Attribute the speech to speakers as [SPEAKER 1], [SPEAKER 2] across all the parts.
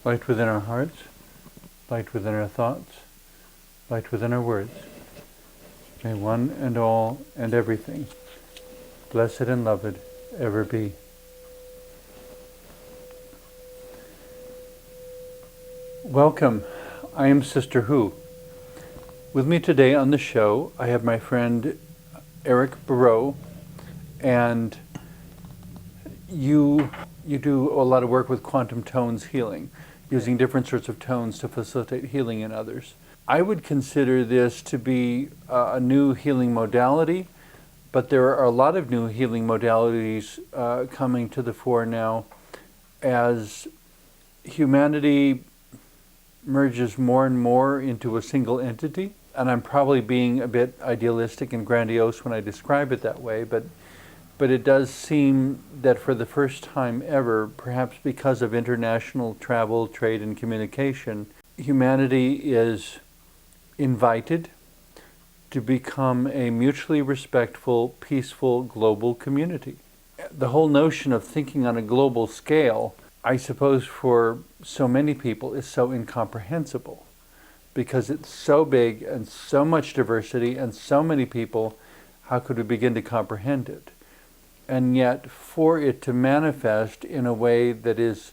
[SPEAKER 1] light within our hearts, light within our thoughts, light within our words. May one and all and everything, blessed and loved, ever be. Welcome. I am Sister Who. With me today on the show, I have my friend Eric Breault, and you do a lot of work with quantum tones healing, using different sorts of tones to facilitate healing in others. I would consider this to be a new healing modality, but there are a lot of new healing modalities coming to the fore now as humanity merges more and more into a single entity. And I'm probably being a bit idealistic and grandiose when I describe it that way, but it does seem that for the first time ever, perhaps because of international travel, trade, and communication, humanity is invited to become a mutually respectful, peaceful, global community. The whole notion of thinking on a global scale, I suppose for so many people, is so incomprehensible because it's so big and so much diversity and so many people. How could we begin to comprehend it? And yet, for it to manifest in a way that is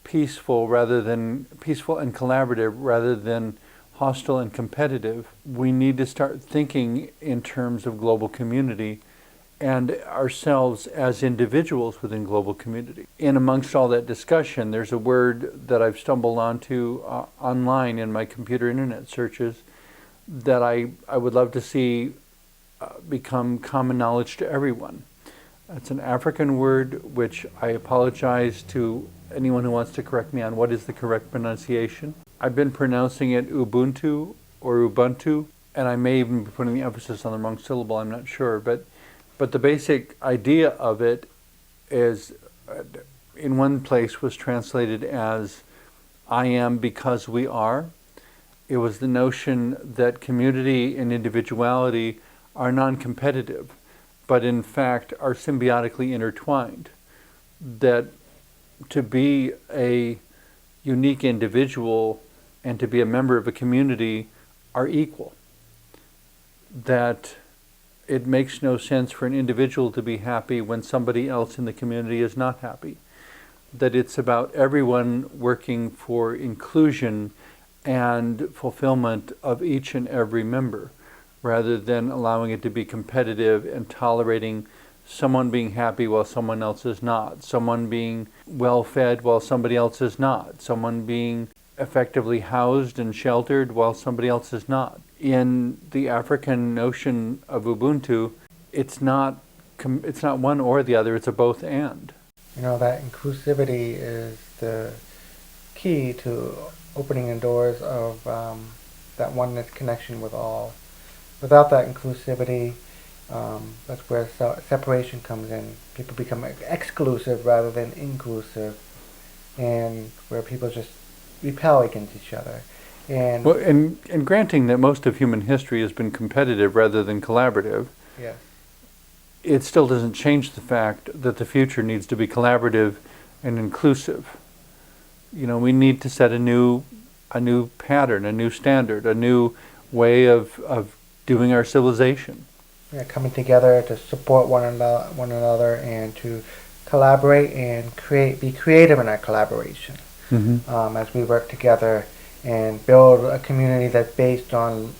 [SPEAKER 1] peaceful and collaborative rather than hostile and competitive, we need to start thinking in terms of global community and ourselves as individuals within global community. In amongst all that discussion, there's a word that I've stumbled onto online in my computer internet searches that I would love to see become common knowledge to everyone. It's an African word, which I apologize to anyone who wants to correct me on what is the correct pronunciation. I've been pronouncing it Ubuntu or Ubuntu, and I may even be putting the emphasis on the wrong syllable, I'm not sure. But the basic idea of it is, in one place was translated as, I am because we are. It was the notion that community and individuality are non-competitive, but in fact are symbiotically intertwined. That to be a unique individual and to be a member of a community are equal. That it makes no sense for an individual to be happy when somebody else in the community is not happy. That it's about everyone working for inclusion and fulfillment of each and every member, rather than allowing it to be competitive and tolerating someone being happy while someone else is not, someone being well-fed while somebody else is not, someone being effectively housed and sheltered while somebody else is not. In the African notion of Ubuntu, it's not one or the other, it's a both and.
[SPEAKER 2] You know, that inclusivity is the key to opening the doors of that oneness connection with all. Without that inclusivity, that's where separation comes in. People become exclusive rather than inclusive, and where people just repel against each other.
[SPEAKER 1] And granting that most of human history has been competitive rather than collaborative,
[SPEAKER 2] yes,
[SPEAKER 1] it still doesn't change the fact that the future needs to be collaborative and inclusive. You know, we need to set a new pattern, a new standard, a new way of doing our civilization.
[SPEAKER 2] Yeah, coming together to support one another and to collaborate and be creative in our collaboration.
[SPEAKER 1] Mm-hmm.
[SPEAKER 2] As we work together and build a community that's based on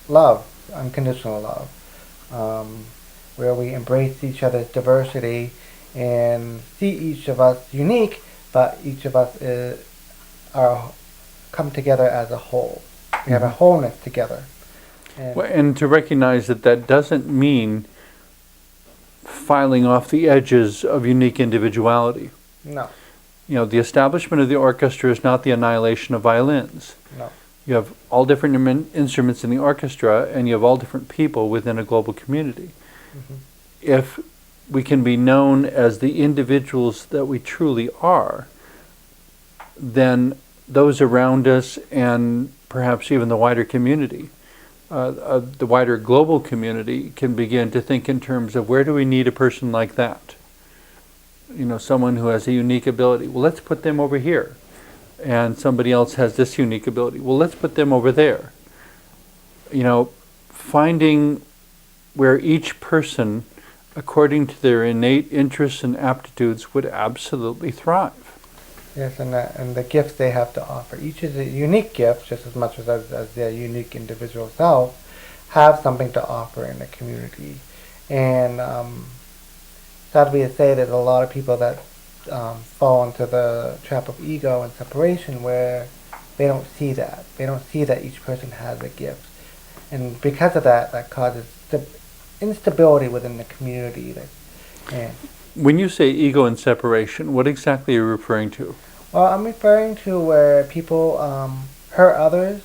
[SPEAKER 2] love, unconditional love, where we embrace each other's diversity and see each of us unique, but each of us come together as a whole. We have a wholeness together.
[SPEAKER 1] And to recognize that doesn't mean filing off the edges of unique individuality.
[SPEAKER 2] No.
[SPEAKER 1] You know, the establishment of the orchestra is not the annihilation of violins.
[SPEAKER 2] No.
[SPEAKER 1] You have all different instruments in the orchestra, and you have all different people within a global community. Mm-hmm. If we can be known as the individuals that we truly are, then those around us and perhaps even the wider community, the wider global community, can begin to think in terms of where do we need a person like that? You know, someone who has a unique ability. Well, let's put them over here. and somebody else has this unique ability. Well, let's put them over there. You know, finding where each person, according to their innate interests and aptitudes, would absolutely thrive.
[SPEAKER 2] Yes, and the gifts they have to offer. Each is a unique gift, just as much as their unique individual self, have something to offer in the community. And sadly to say, there's a lot of people that fall into the trap of ego and separation where they don't see that. They don't see that each person has a gift. And because of that, that causes instability within the community. And
[SPEAKER 1] When you say ego and separation, what exactly are you referring to?
[SPEAKER 2] well, I'm referring to where people hurt others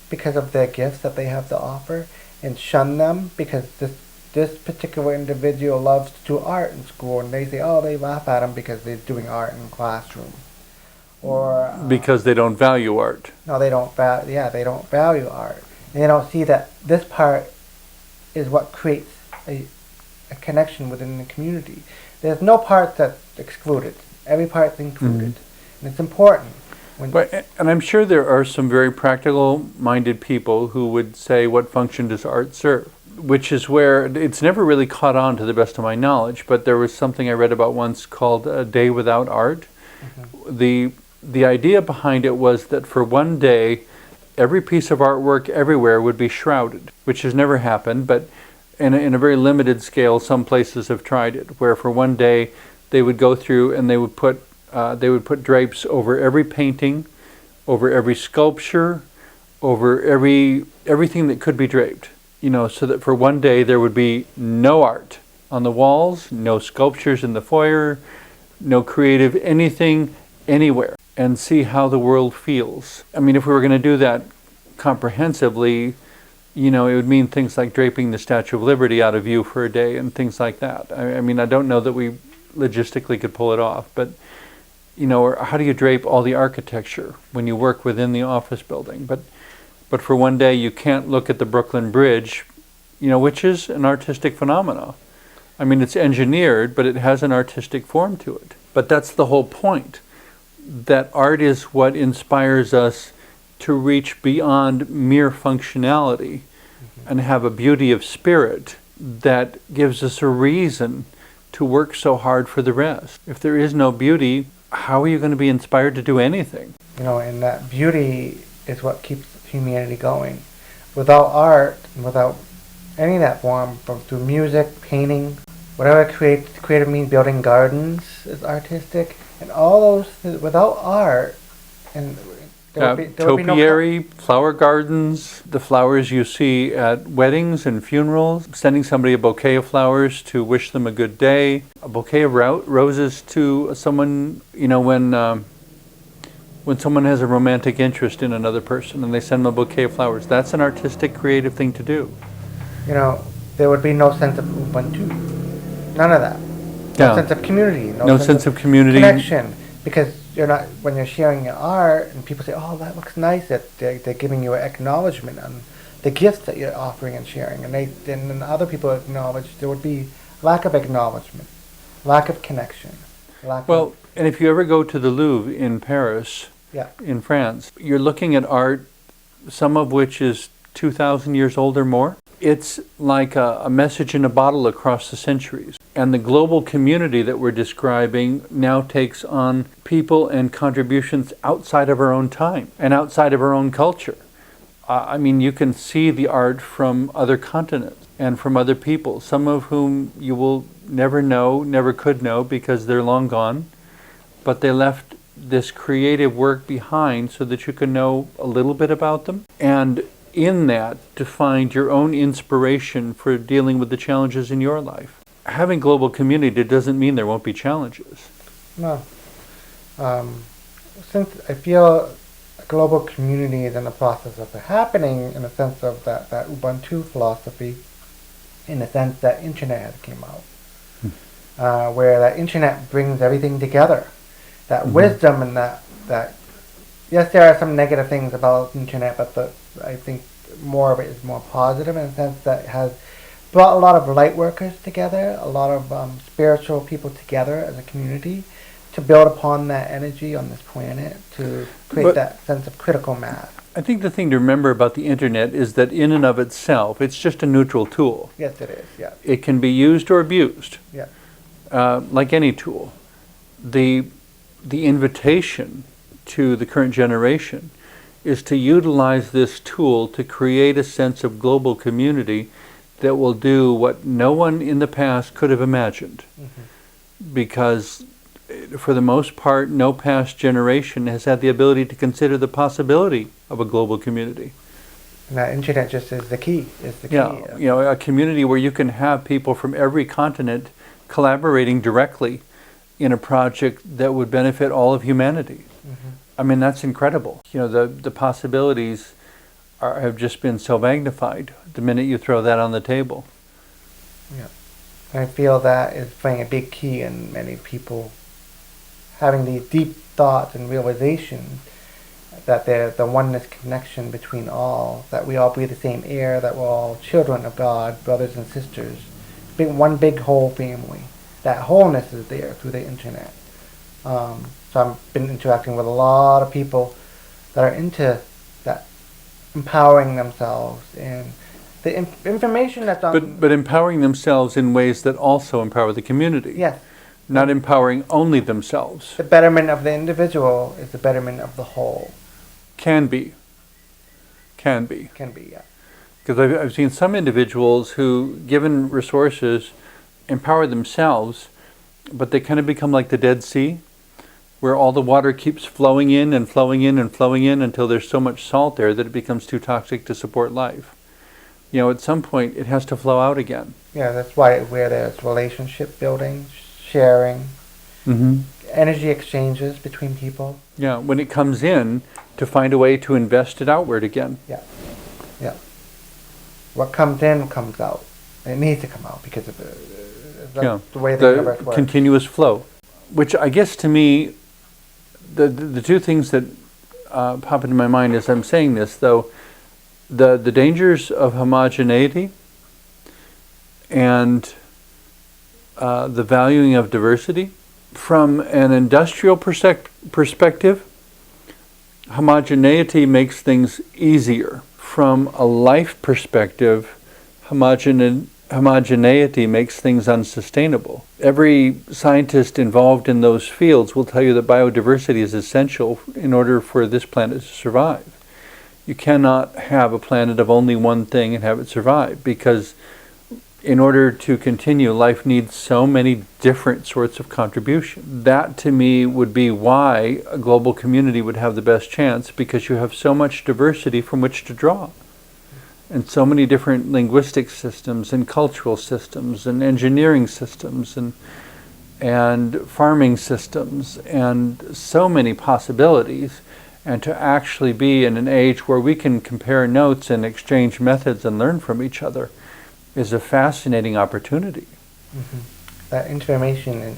[SPEAKER 2] because of their gifts that they have to offer, and shun them because this particular individual loves to do art in school, and they say, oh, they laugh at him because they're doing art in the classroom, or
[SPEAKER 1] Because they don't value art.
[SPEAKER 2] no, they don't. They don't value art, and they don't see that this part is what creates a connection within the community. There's no part that's excluded. Every part's included. And it's important.
[SPEAKER 1] And I'm sure there are some very practical-minded people who would say, what function does art serve? Which is where it's never really caught on, to the best of my knowledge, but there was something I read about once called A Day Without Art. The idea behind it was that for one day, every piece of artwork everywhere would be shrouded, which has never happened, but in a very limited scale, some places have tried it, where for one day they would go through and they would put drapes over every painting, over every sculpture, over everything that could be draped. You know, so that for one day there would be no art on the walls, no sculptures in the foyer, no creative anything anywhere, and see how the world feels. I mean, if we were going to do that comprehensively, you know, it would mean things like draping the Statue of Liberty out of view for a day and things like that. I mean, I don't know that we logistically could pull it off, but, you know, or how do you drape all the architecture when you work within the office building? But for one day you can't look at the Brooklyn Bridge, you know, which is an artistic phenomenon. I mean, it's engineered, but it has an artistic form to it. But that's the whole point, that art is what inspires us to reach beyond mere functionality and have a beauty of spirit that gives us a reason to work so hard for the rest. If there is no beauty, how are you going to be inspired to do anything?
[SPEAKER 2] You know, and that beauty is what keeps humanity going. Without art, without any of that form, through music, painting, whatever creative means, building gardens is artistic, and all those, without art, and there would be no
[SPEAKER 1] topiary, flower gardens, the flowers you see at weddings and funerals, sending somebody a bouquet of flowers to wish them a good day, a bouquet of roses to someone, you know, when someone has a romantic interest in another person and they send them a bouquet of flowers, that's an artistic, creative thing to do.
[SPEAKER 2] You know, there would be no sense of Ubuntu. None of that. No sense of community.
[SPEAKER 1] No sense of community.
[SPEAKER 2] Connection. Because you're not, when you're sharing your art and people say, oh, that looks nice, that they're giving you an acknowledgement on the gifts that you're offering and sharing. And then other people acknowledge, there would be lack of acknowledgement, lack of connection.
[SPEAKER 1] And if you ever go to the Louvre in Paris, in France, you're looking at art, some of which is 2,000 years old or more. It's like a message in a bottle across the centuries. And the global community that we're describing now takes on people and contributions outside of our own time and outside of our own culture. I mean, you can see the art from other continents and from other people, some of whom you will never know, never could know because they're long gone, but they left this creative work behind so that you can know a little bit about them, and in that to find your own inspiration for dealing with the challenges in your life. Having global community doesn't mean there won't be challenges.
[SPEAKER 2] No. Since I feel a global community is in the process of happening, in the sense of that Ubuntu philosophy, in the sense that internet has came out, where that internet brings everything together. That wisdom and that yes, there are some negative things about internet, but I think more of it is more positive in the sense that it has brought a lot of light workers together, a lot of spiritual people together as a community to build upon that energy on this planet to create
[SPEAKER 1] But-
[SPEAKER 2] that sense of critical mass.
[SPEAKER 1] I think the thing to remember about the internet is that in and of itself, it's just a neutral tool.
[SPEAKER 2] Yes, it is. Yeah.
[SPEAKER 1] It can be used or abused,
[SPEAKER 2] Yeah.
[SPEAKER 1] like any tool. The invitation to the current generation is to utilize this tool to create a sense of global community that will do what no one in the past could have imagined. Because for the most part, no past generation has had the ability to consider the possibility of a global community.
[SPEAKER 2] And that internet just is the key.
[SPEAKER 1] Yeah, you know, a community where you can have people from every continent collaborating directly in a project that would benefit all of humanity. I mean, that's incredible. You know, the possibilities have just been so magnified the minute you throw that on the table.
[SPEAKER 2] Yeah. And I feel that is playing a big key in many people having these deep thoughts and realizations that there's the oneness connection between all, that we all breathe the same air, that we're all children of God, brothers and sisters, one big whole family. That wholeness is there through the internet. So I've been interacting with a lot of people that are into that, empowering themselves, and the information that's on...
[SPEAKER 1] But empowering themselves in ways that also empower the community.
[SPEAKER 2] Yes.
[SPEAKER 1] Not empowering only themselves.
[SPEAKER 2] The betterment of the individual is the betterment of the whole.
[SPEAKER 1] Can be.
[SPEAKER 2] Can be, yeah.
[SPEAKER 1] Because I've seen some individuals who, given resources, empower themselves, but they kind of become like the Dead Sea, where all the water keeps flowing in and flowing in and flowing in until there's so much salt there that it becomes too toxic to support life. You know, at some point it has to flow out again.
[SPEAKER 2] Yeah, that's why where there's relationship building, sharing, energy exchanges between people.
[SPEAKER 1] Yeah, when it comes in, to find a way to invest it outward again.
[SPEAKER 2] Yeah. What comes in comes out. It needs to come out because of the way the universe works.
[SPEAKER 1] Continuous flow. Which I guess to me, the two things that pop into my mind as I'm saying this, though, the dangers of homogeneity and the valuing of diversity. From an industrial perspective, homogeneity makes things easier. From a life perspective, homogeneity makes things unsustainable. Every scientist involved in those fields will tell you that biodiversity is essential in order for this planet to survive. You cannot have a planet of only one thing and have it survive, because in order to continue, life needs so many different sorts of contribution. That, to me, would be why a global community would have the best chance, because you have so much diversity from which to draw. And so many different linguistic systems and cultural systems and engineering systems and farming systems and so many possibilities. And to actually be in an age where we can compare notes and exchange methods and learn from each other is a fascinating opportunity.
[SPEAKER 2] That information and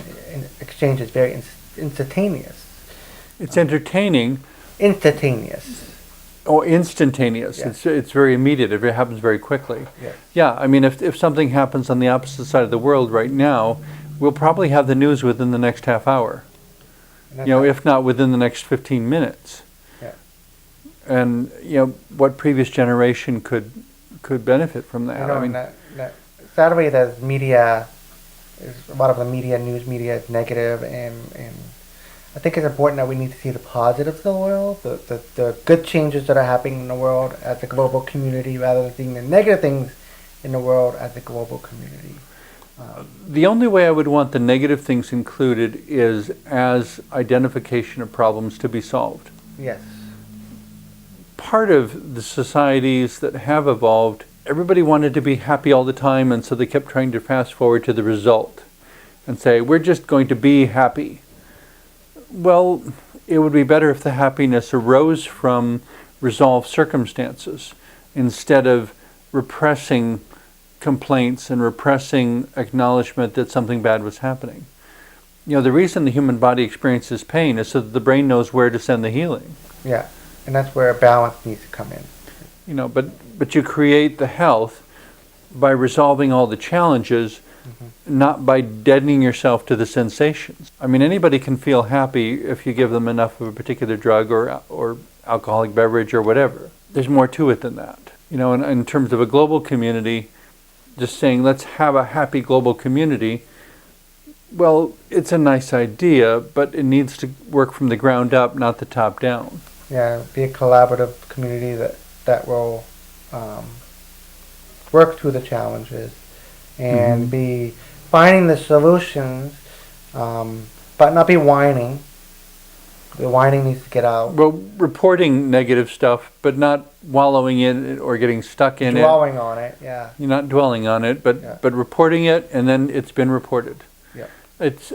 [SPEAKER 2] exchange is very instantaneous.
[SPEAKER 1] It's entertaining.
[SPEAKER 2] Instantaneous.
[SPEAKER 1] Or instantaneous.
[SPEAKER 2] Yes.
[SPEAKER 1] It's very immediate. It happens very quickly.
[SPEAKER 2] Yes.
[SPEAKER 1] Yeah, I mean, if something happens on the opposite side of the world right now, we'll probably have the news within the next half hour. You know, if not within the next 15 minutes.
[SPEAKER 2] Yeah.
[SPEAKER 1] And, you know, what previous generation could benefit from that?
[SPEAKER 2] You know, I mean, sadly, there's media, a lot of the media, news media is negative, and I think it's important that we need to see the positives of the world, the good changes that are happening in the world as a global community, rather than seeing the negative things in the world as a global community.
[SPEAKER 1] The only way I would want the negative things included is as identification of problems to be solved.
[SPEAKER 2] Yes.
[SPEAKER 1] Part of the societies that have evolved, everybody wanted to be happy all the time, and so they kept trying to fast forward to the result and say, we're just going to be happy. Well, it would be better if the happiness arose from resolved circumstances instead of repressing complaints and repressing acknowledgement that something bad was happening. You know, the reason the human body experiences pain is so that the brain knows where to send the healing.
[SPEAKER 2] Yeah, and that's where a balance needs to come in.
[SPEAKER 1] You know, but you create the health by resolving all the challenges, not by deadening yourself to the sensations. I mean, anybody can feel happy if you give them enough of a particular drug or alcoholic beverage or whatever. There's more to it than that. You know, in terms of a global community, just saying, let's have a happy global community, well, it's a nice idea, but it needs to work from the ground up, not the top down.
[SPEAKER 2] Yeah, be a collaborative community that will work through the challenges and be finding the solutions, but not be whining. The whining needs to get out.
[SPEAKER 1] Well, reporting negative stuff, but not wallowing in it or getting stuck in
[SPEAKER 2] Dwelling on it, yeah.
[SPEAKER 1] You're not dwelling on it, but reporting it, and then it's been reported.
[SPEAKER 2] Yeah.
[SPEAKER 1] It's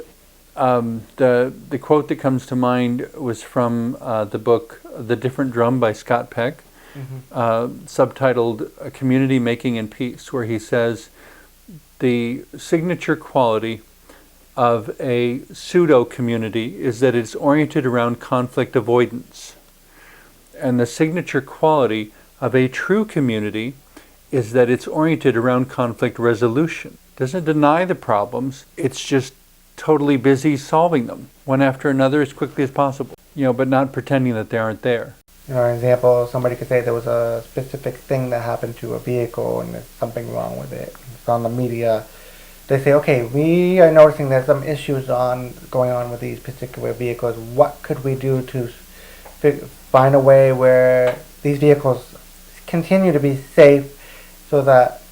[SPEAKER 1] the quote that comes to mind was from the book "The Different Drum" by Scott Peck, subtitled "A Community Making in Peace," where he says the signature quality of a pseudo community is that it's oriented around conflict avoidance, and the signature quality of a true community is that it's oriented around conflict resolution. Doesn't deny the problems, it's just totally busy solving them one after another as quickly as possible, you know, but not pretending that they aren't there.
[SPEAKER 2] You know, an example, somebody could say there was a specific thing that happened to a vehicle and there's something wrong with it. It's on the media. They say, okay, we are noticing there's some issues going on with these particular vehicles. What could we do to find a way where these vehicles continue to be safe so that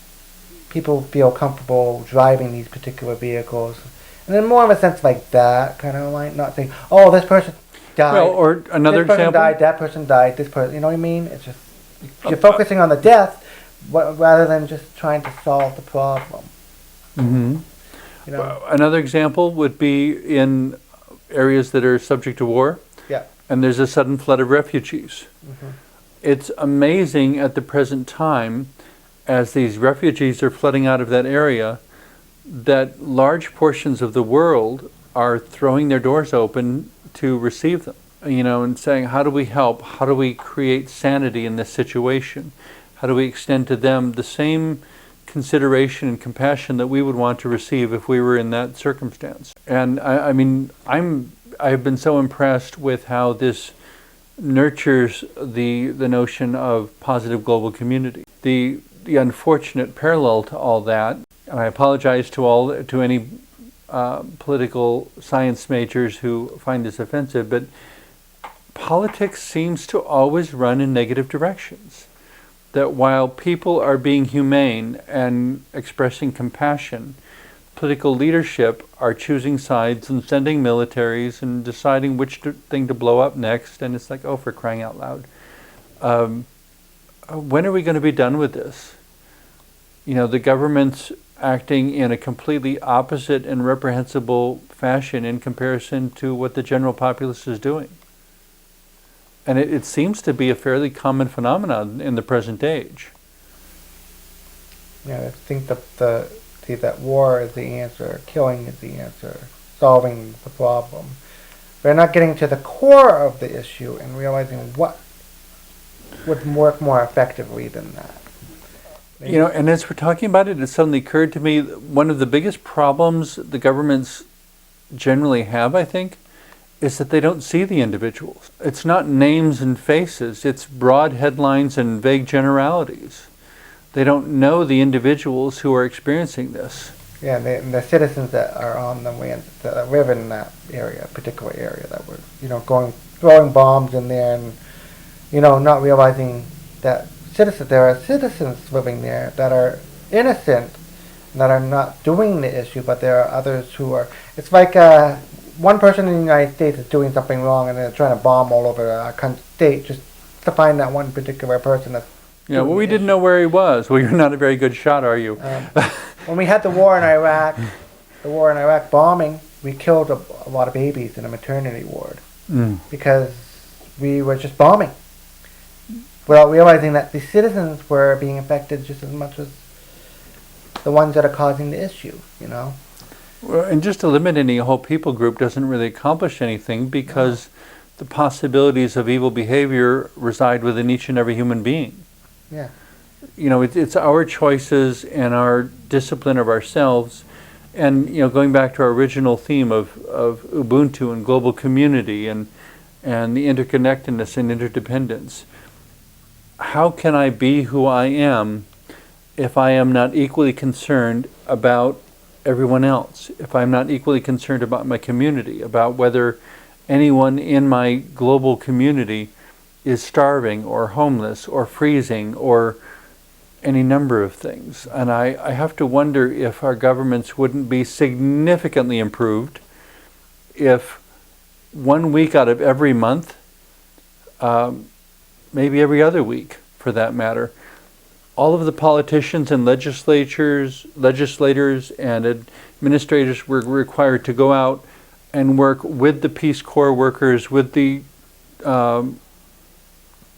[SPEAKER 2] people feel comfortable driving these particular vehicles? And then more of a sense like that, kind of like not saying, oh, this person died.
[SPEAKER 1] Well, or another
[SPEAKER 2] this person
[SPEAKER 1] example.
[SPEAKER 2] died, that person died, this person, you know what I mean? It's just, you're focusing on the death rather than just trying to solve the problem. You know?
[SPEAKER 1] Well, another example would be in areas that are subject to war,
[SPEAKER 2] Yeah.
[SPEAKER 1] and there's a sudden flood of refugees. It's amazing at the present time, as these refugees are flooding out of that area, that large portions of the world are throwing their doors open to receive them, you know, and saying, how do we help? How do we create sanity in this situation? How do we extend to them the same consideration and compassion that we would want to receive if we were in that circumstance? And I mean, I've been so impressed with how this nurtures the notion of positive global community. The unfortunate parallel to all that, and I apologize to any political science majors who find this offensive, but politics seems to always run in negative directions. That while people are being humane and expressing compassion, political leadership are choosing sides and sending militaries and deciding which thing to blow up next, and it's like, oh, for crying out loud. When are we going to be done with this? You know, the government's acting in a completely opposite and reprehensible fashion in comparison to what the general populace is doing. And it seems to be a fairly common phenomenon in the present age.
[SPEAKER 2] Yeah, I think that war is the answer, killing is the answer, solving the problem. They're not getting to the core of the issue and realizing what would work more effectively than that. Maybe.
[SPEAKER 1] You know, and as we're talking about it, it suddenly occurred to me one of the biggest problems the governments generally have, I think, is that they don't see the individuals. It's not names and faces, it's broad headlines and vague generalities. They don't know the individuals who are experiencing this.
[SPEAKER 2] Yeah, the citizens that are on the land, that live in that area, particular area, that were, you know, throwing bombs in there and, you know, not realizing that there are citizens living there that are innocent, that are not doing the issue, but there are others who are. It's like one person in the United States is doing something wrong and they're trying to bomb all over our state just to find that one particular person that's.
[SPEAKER 1] Yeah, well, we didn't know where he was. Well, you're not a very good shot, are you?
[SPEAKER 2] When we had the war in Iraq bombing, we killed a lot of babies in a maternity ward because we were just bombing without realizing that the citizens were being affected just as much as the ones that are causing the issue, you know?
[SPEAKER 1] Well, and just eliminating a whole people group doesn't really accomplish anything because the possibilities of evil behavior reside within each and every human being.
[SPEAKER 2] Yeah.
[SPEAKER 1] You know, it's our choices and our discipline of ourselves And going back to our original theme of Ubuntu and global community and the interconnectedness and interdependence, how can I be who I am if I am not equally concerned about everyone else, if I'm not equally concerned about my community, about whether anyone in my global community is starving or homeless or freezing or any number of things? And I have to wonder if our governments wouldn't be significantly improved if 1 week out of every month, maybe every other week for that matter, all of the politicians and legislators and administrators were required to go out and work with the Peace Corps workers, with the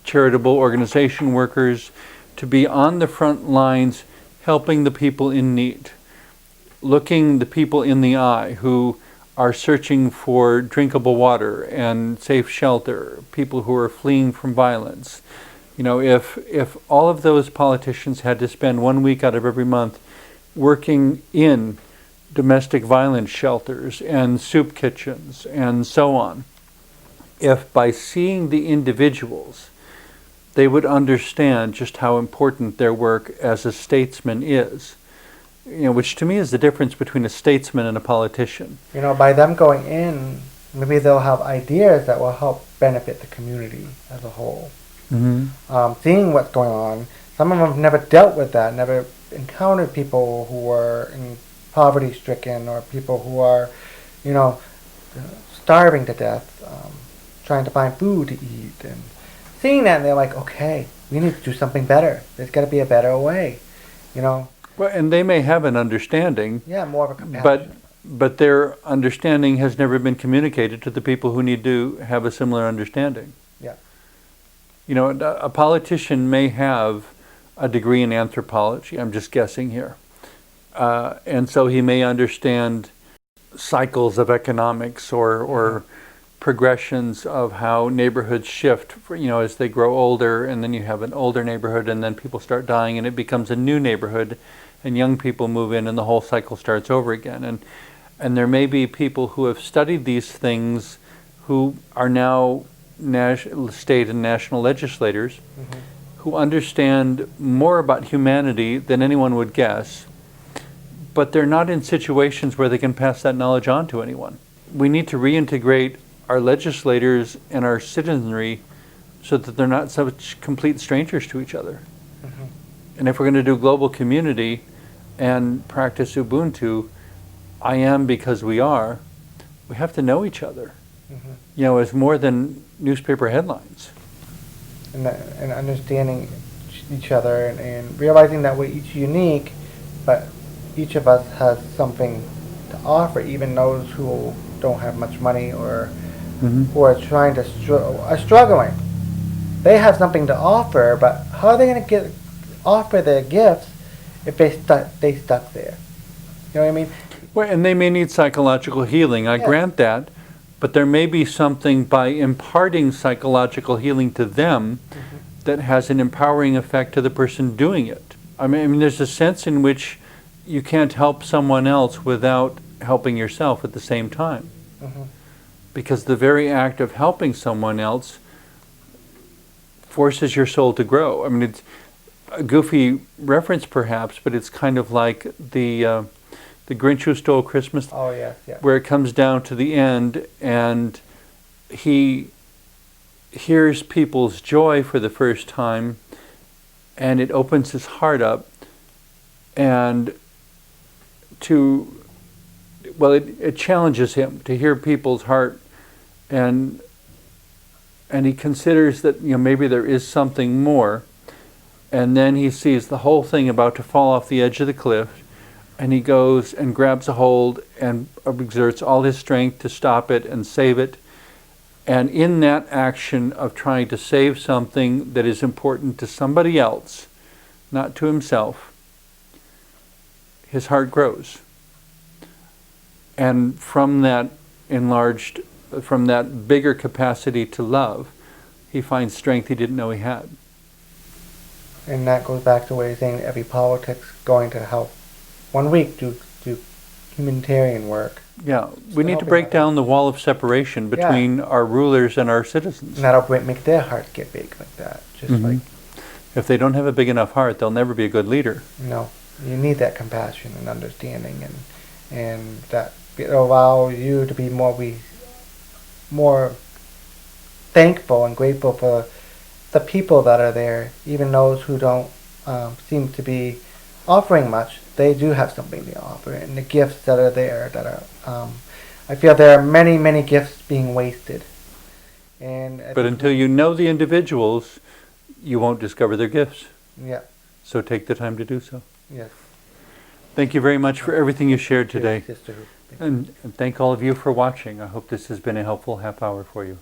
[SPEAKER 1] charitable organization workers, to be on the front lines helping the people in need, looking the people in the eye who are searching for drinkable water and safe shelter, people who are fleeing from violence. If all of those politicians had to spend 1 week out of every month working in domestic violence shelters and soup kitchens and so on, if by seeing the individuals they would understand just how important their work as a statesman is, which to me is the difference between a statesman and a politician.
[SPEAKER 2] By them going in, maybe they'll have ideas that will help benefit the community as a whole.
[SPEAKER 1] Mm-hmm.
[SPEAKER 2] Seeing what's going on, some of them have never dealt with that, never encountered people who are in poverty-stricken or people who are, starving to death, trying to find food to eat, and seeing that, and they're like, okay, we need to do something better. There's got to be a better way, Well,
[SPEAKER 1] and they may have an understanding.
[SPEAKER 2] Yeah, more of a compassion.
[SPEAKER 1] But their understanding has never been communicated to the people who need to have a similar understanding.
[SPEAKER 2] Yeah.
[SPEAKER 1] A politician may have a degree in anthropology, I'm just guessing here. And so he may understand cycles of economics or progressions of how neighborhoods shift, as they grow older, and then you have an older neighborhood, and then people start dying, and it becomes a new neighborhood, and young people move in, and the whole cycle starts over again. And there may be people who have studied these things who are now state and national legislators, who understand more about humanity than anyone would guess, but they're not in situations where they can pass that knowledge on to anyone. We need to reintegrate our legislators and our citizenry so that they're not such complete strangers to each other. And if we're going to do global community and practice Ubuntu, I am because we have to know each other. It's more than newspaper headlines.
[SPEAKER 2] And understanding each other and realizing that we're each unique, but each of us has something to offer, even those who don't have much money or who are trying to are struggling. They have something to offer, but how are they going to offer their gifts if they stuck there? You know what I mean?
[SPEAKER 1] Well, and they may need psychological healing. I grant that, but there may be something by imparting psychological healing to them that has an empowering effect to the person doing it. I mean, there's a sense in which you can't help someone else without helping yourself at the same time. Because the very act of helping someone else forces your soul to grow. I mean, it's a goofy reference perhaps, but it's kind of like the Grinch Who Stole Christmas.
[SPEAKER 2] Oh, yeah.
[SPEAKER 1] Where it comes down to the end and he hears people's joy for the first time and it opens his heart up and it challenges him to hear people's heart, and he considers that maybe there is something more, and then he sees the whole thing about to fall off the edge of the cliff, and he goes and grabs a hold and exerts all his strength to stop it and save it. And in that action of trying to save something that is important to somebody else, not to himself, his heart grows. And from that bigger capacity to love, he finds strength he didn't know he had.
[SPEAKER 2] And that goes back to what you're saying, every politics going to help 1 week do humanitarian work.
[SPEAKER 1] Yeah, we need to
[SPEAKER 2] helping
[SPEAKER 1] break
[SPEAKER 2] others.
[SPEAKER 1] down the wall of separation between our rulers and our citizens.
[SPEAKER 2] And that'll make their heart get big like that. Just
[SPEAKER 1] Mhm.
[SPEAKER 2] like,
[SPEAKER 1] If they don't have a big enough heart, they'll never be a good leader.
[SPEAKER 2] you need that compassion and understanding, and that it'll allow you to be more thankful and grateful for the people that are there, even those who don't seem to be offering much. They do have something to offer, and the gifts that are there that are. I feel there are many, many gifts being wasted, and I
[SPEAKER 1] But
[SPEAKER 2] think
[SPEAKER 1] until you know the individuals, you won't discover their gifts.
[SPEAKER 2] yeah,
[SPEAKER 1] So take the time to do so.
[SPEAKER 2] yes.
[SPEAKER 1] Thank you very much for everything you shared today.
[SPEAKER 2] Sisterhood.
[SPEAKER 1] And thank all of you for watching. I hope this has been a helpful half hour for you.